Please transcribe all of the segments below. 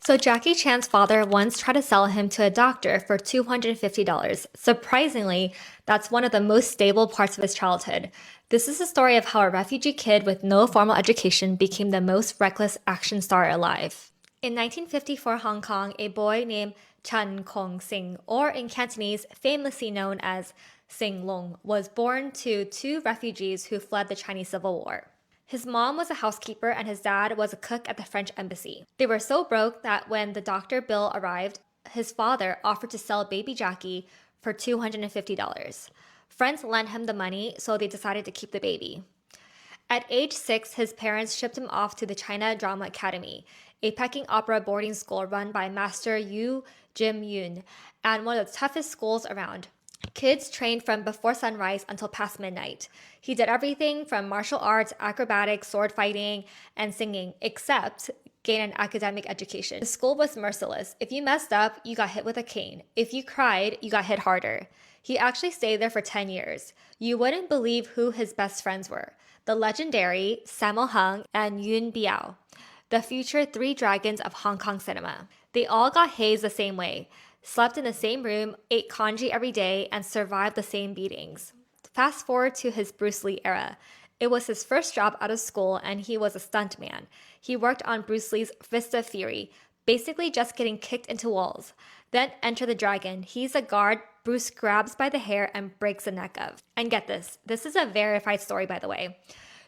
So Jackie Chan's father once tried to sell him to a doctor for $250. Surprisingly, that's one of the most stable parts of his childhood. This is the story of how a refugee kid with no formal education became the most reckless action star alive. In 1954 Hong Kong, a boy named Chan Kong Sing, or in Cantonese famously known as Sing Long, was born to two refugees who fled the Chinese Civil War. His mom was a housekeeper and his dad was a cook at the French embassy. They were so broke that when the doctor bill arrived, his father offered to sell baby Jackie for $250. Friends lent him the money, so they decided to keep the baby. At age 6, his parents shipped him off to the China Drama Academy, a Peking Opera boarding school run by Master Yu Jim Yun, and one of the toughest schools around. Kids trained from before sunrise until past midnight. He did everything from martial arts, acrobatics, sword fighting, and singing, except gain an academic education. The school was merciless. If you messed up, you got hit with a cane. If you cried, you got hit harder. He actually stayed there for 10 years. You wouldn't believe who his best friends were. The legendary Sammo Hung and Yun Biao, the future three dragons of Hong Kong cinema. They all got hazed the same way, slept in the same room, ate congee every day, and survived the same beatings. Fast forward to his Bruce Lee era. It was his first job out of school, and he was a stuntman. He worked on Bruce Lee's Fist of Fury, basically just getting kicked into walls. Then enter the dragon. He's a guard Bruce grabs by the hair and breaks the neck of. And get this is a verified story, by the way.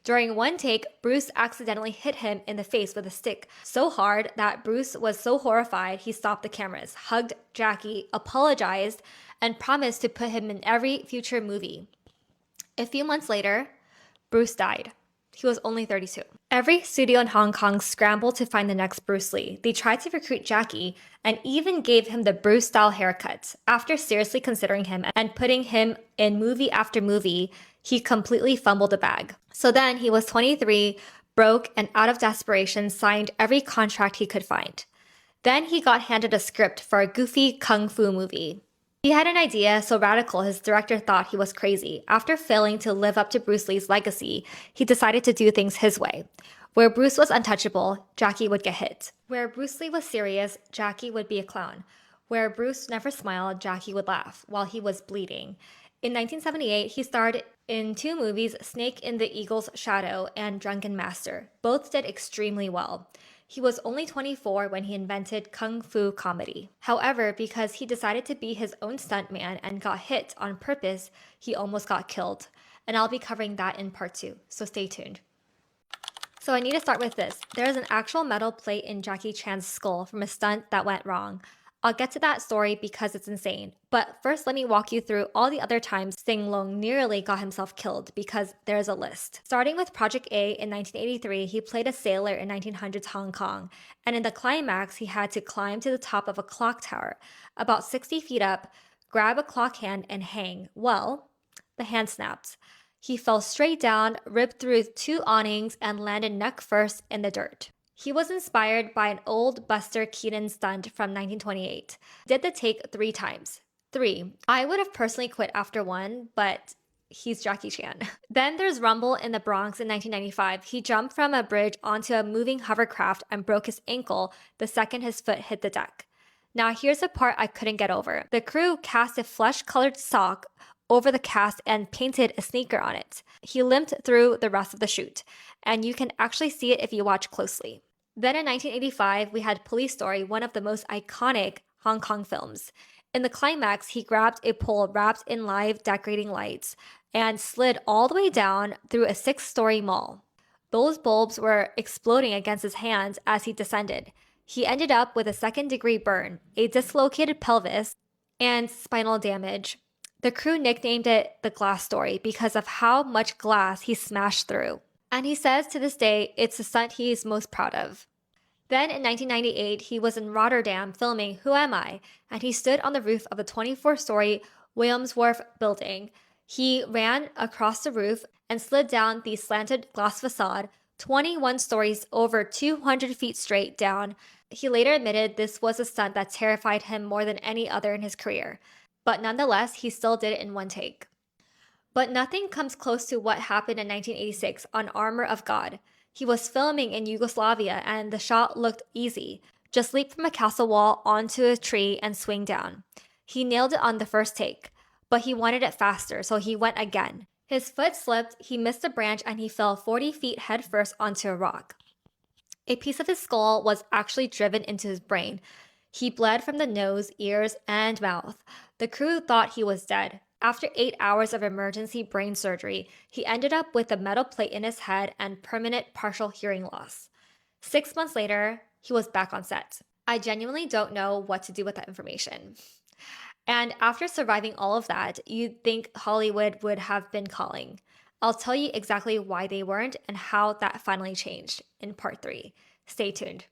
During one take, Bruce accidentally hit him in the face with a stick so hard that Bruce was so horrified he stopped the cameras, hugged Jackie, apologized, and promised to put him in every future movie. A few months later, Bruce died. He was only 32. Every studio in Hong Kong scrambled to find the next Bruce Lee. They tried to recruit Jackie and even gave him the Bruce-style haircut. After seriously considering him and putting him in movie after movie, he completely fumbled the bag. So then he was 23, broke, and out of desperation signed every contract he could find. Then he got handed a script for a goofy kung fu movie. He had an idea so radical his director thought he was crazy. After failing to live up to Bruce Lee's legacy, he decided to do things his way. Where Bruce was untouchable, Jackie would get hit. Where Bruce Lee was serious, Jackie would be a clown. Where Bruce never smiled, Jackie would laugh while he was bleeding. In 1978, he starred in two movies, Snake in the Eagle's Shadow and Drunken Master. Both did extremely well. He was only 24 when he invented kung fu comedy. However, because he decided to be his own stuntman and got hit on purpose, he almost got killed. And I'll be covering that in part 2, so stay tuned. So I need to start with this. There is an actual metal plate in Jackie Chan's skull from a stunt that went wrong. I'll get to that story because it's insane. But first, let me walk you through all the other times Sing Long nearly got himself killed, because there's a list. Starting with Project A in 1983, he played a sailor in 1900s Hong Kong. And in the climax, he had to climb to the top of a clock tower, about 60 feet up, grab a clock hand, and hang. Well, the hand snapped. He fell straight down, ripped through two awnings, and landed neck first in the dirt. He was inspired by an old Buster Keaton stunt from 1928. Did the take 3 times. 3. I would have personally quit after 1, but he's Jackie Chan. Then there's Rumble in the Bronx in 1995. He jumped from a bridge onto a moving hovercraft and broke his ankle the second his foot hit the deck. Now here's the part I couldn't get over. The crew cast a flesh-colored sock over the cast and painted a sneaker on it. He limped through the rest of the shoot, and you can actually see it if you watch closely. Then in 1985, we had Police Story, one of the most iconic Hong Kong films. In the climax, he grabbed a pole wrapped in live decorating lights and slid all the way down through a 6-story mall. Those bulbs were exploding against his hands as he descended. He ended up with a 2nd-degree burn, a dislocated pelvis, and spinal damage. The crew nicknamed it the Glass Story because of how much glass he smashed through. And he says to this day, it's the stunt he is most proud of. Then in 1998, he was in Rotterdam filming Who Am I? And he stood on the roof of the 24-story Williams Wharf building. He ran across the roof and slid down the slanted glass facade, 21 stories over 200 feet straight down. He later admitted this was a stunt that terrified him more than any other in his career. But nonetheless, he still did it in 1 take. But nothing comes close to what happened in 1986 on Armor of God. He was filming in Yugoslavia and the shot looked easy. Just leap from a castle wall onto a tree and swing down. He nailed it on the first take, but he wanted it faster, so he went again. His foot slipped, he missed a branch, and he fell 40 feet headfirst onto a rock. A piece of his skull was actually driven into his brain. He bled from the nose, ears, and mouth. The crew thought he was dead. After 8 hours of emergency brain surgery, he ended up with a metal plate in his head and permanent partial hearing loss. 6 months later, he was back on set. I genuinely don't know what to do with that information. And after surviving all of that, you'd think Hollywood would have been calling. I'll tell you exactly why they weren't and how that finally changed in part 3. Stay tuned.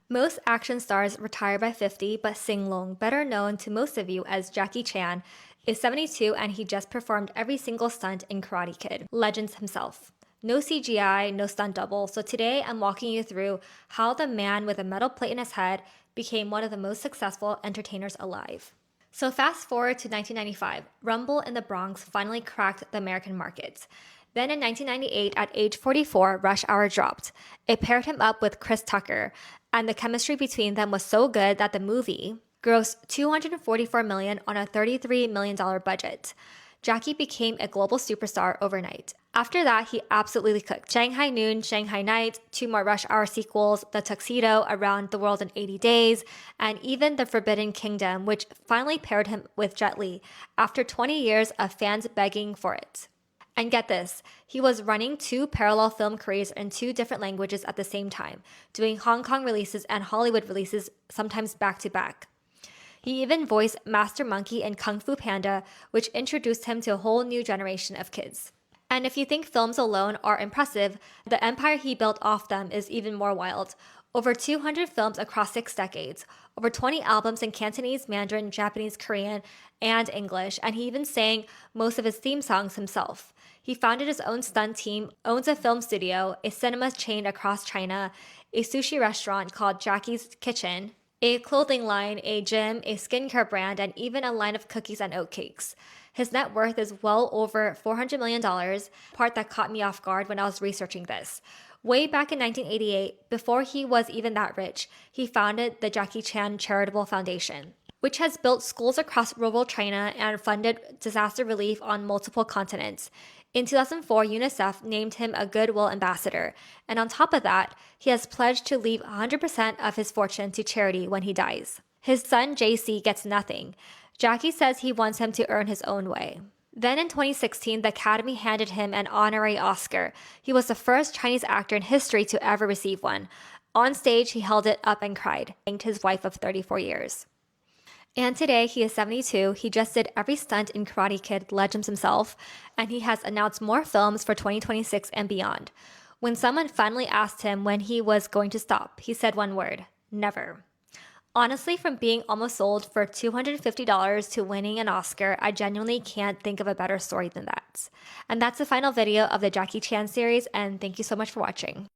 Most action stars retire by 50, but Sing Long, better known to most of you as Jackie Chan, is 72 and he just performed every single stunt in Karate Kid. Legends himself. No CGI, no stunt double, so today I'm walking you through how the man with a metal plate in his head became one of the most successful entertainers alive. So fast forward to 1995, Rumble in the Bronx finally cracked the American market. Then in 1998, at age 44, Rush Hour dropped. It paired him up with Chris Tucker, and the chemistry between them was so good that the movie grossed $244 million on a $33 million budget. Jackie became a global superstar overnight. After that, he absolutely cooked. Shanghai Noon, Shanghai Night, 2 more Rush Hour sequels, The Tuxedo, Around the World in 80 Days, and even The Forbidden Kingdom, which finally paired him with Jet Li after 20 years of fans begging for it. And get this, he was running 2 parallel film careers in 2 different languages at the same time, doing Hong Kong releases and Hollywood releases, sometimes back to back. He even voiced Master Monkey in Kung Fu Panda, which introduced him to a whole new generation of kids. And if you think films alone are impressive, the empire he built off them is even more wild. Over 200 films across 6 decades, over 20 albums in Cantonese, Mandarin, Japanese, Korean, and English, and he even sang most of his theme songs himself. He founded his own stunt team, owns a film studio, a cinema chain across China, a sushi restaurant called Jackie's Kitchen, a clothing line, a gym, a skincare brand, and even a line of cookies and oatcakes. His net worth is well over $400 million, part that caught me off guard when I was researching this. Way back in 1988, before he was even that rich, he founded the Jackie Chan Charitable Foundation, which has built schools across rural China and funded disaster relief on multiple continents. In 2004, UNICEF named him a Goodwill Ambassador, and on top of that, he has pledged to leave 100% of his fortune to charity when he dies. His son, JC, gets nothing. Jackie says he wants him to earn his own way. Then in 2016, the Academy handed him an honorary Oscar. He was the first Chinese actor in history to ever receive one. On stage, he held it up and cried, thanked his wife of 34 years. And today, he is 72, he just did every stunt in Karate Kid, Legends himself, and he has announced more films for 2026 and beyond. When someone finally asked him when he was going to stop, he said one word: never. Honestly, from being almost sold for $250 to winning an Oscar, I genuinely can't think of a better story than that. And that's the final video of the Jackie Chan series, and thank you so much for watching.